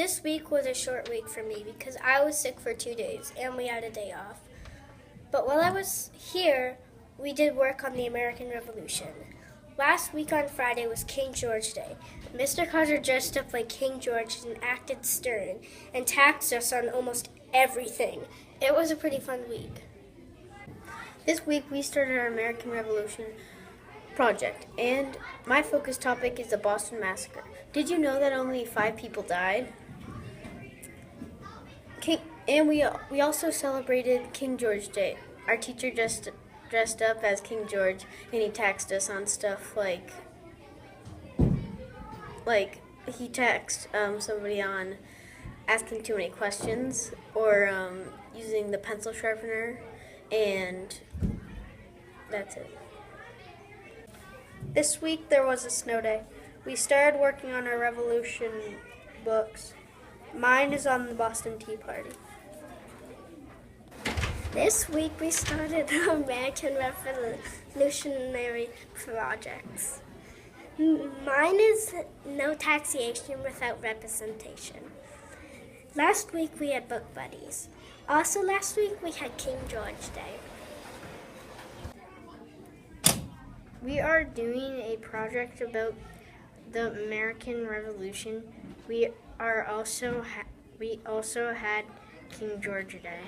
This week was a short week for me because I was sick for 2 days and we had a day off. But while I was here, we did work on the American Revolution. Last week on Friday was King George Day. Mr. Carter dressed up like King George and acted stern and taxed us on almost everything. It was a pretty fun week. This week we started our American Revolution project, and my focus topic is the Boston Massacre. Did you know that only 5 people died? We also celebrated King George Day. Our teacher dressed up as King George, and he taxed us on stuff like he taxed somebody on asking too many questions or using the pencil sharpener, and that's it. This week there was a snow day. We started working on our Revolution books. Mine is on the Boston Tea Party. This week we started American Revolutionary projects. Mine is no taxation without representation. Last week we had book buddies. Also last week we had King George Day. We are doing a project about the American Revolution. We also had King George Day.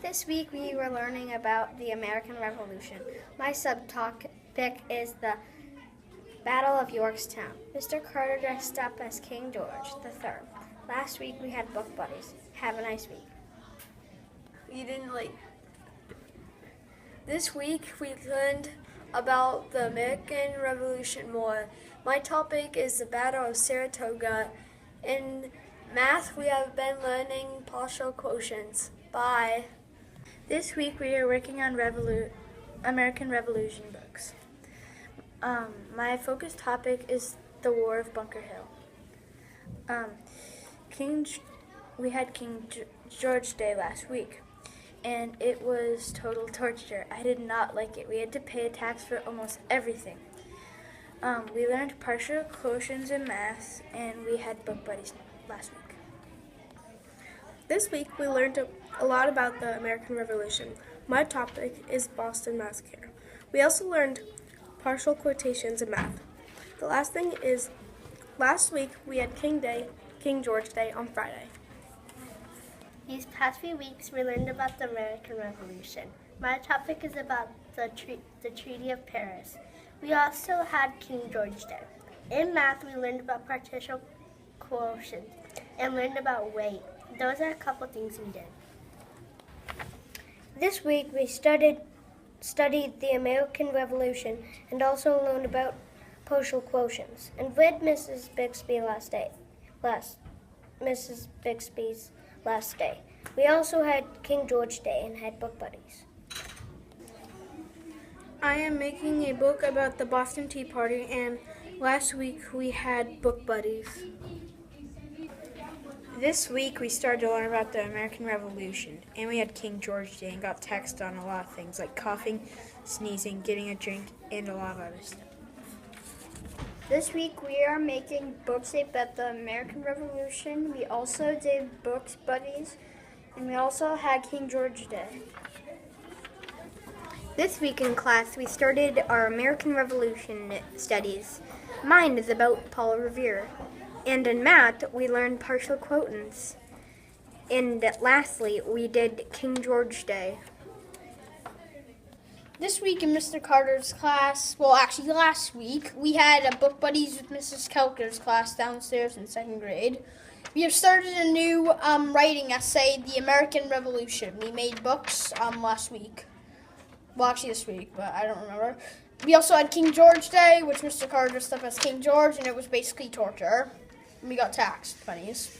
This week we were learning about the American Revolution. My subtopic is the Battle of Yorktown. Mr. Carter dressed up as King George III. Last week we had book buddies. Have a nice week. This week we learned about the American Revolution more. My topic is the Battle of Saratoga. In math, we have been learning partial quotients. Bye. This week we are working on American Revolution books. My focus topic is the War of Bunker Hill. We had King George Day last week, and it was total torture. I did not like it. We had to pay a tax for almost everything. We learned partial quotients in math, and we had book buddies last week. This week we learned a lot about the American Revolution. My topic is Boston Massacre. We also learned partial quotations in math. The last thing is, last week we had King George Day on Friday. These past few weeks we learned about the American Revolution. My topic is about the Treaty of Paris. We also had King George Day. In math we learned about partial quotients and learned about weight. Those are a couple things we did. This week we studied the American Revolution and also learned about partial quotients and read Mrs. Bixby's last day. We also had King George Day and had book buddies. I am making a book about the Boston Tea Party, and last week we had book buddies. This week we started to learn about the American Revolution, and we had King George Day and got taxed on a lot of things like coughing, sneezing, getting a drink, and a lot of other stuff. This week we are making books about the American Revolution. We also did books buddies, and we also had King George Day. This week in class we started our American Revolution studies. Mine is about Paul Revere. And in math, we learned partial quotients. And lastly, we did King George Day. This week in Mr. Carter's class, well, actually last week, we had a book buddies with Mrs. Kelker's class downstairs in 2nd grade. We have started a new writing essay, The American Revolution. We made books last week. Well, actually this week, but I don't remember. We also had King George Day, which Mr. Carter dressed up as King George, and it was basically torture. We got taxed pennies.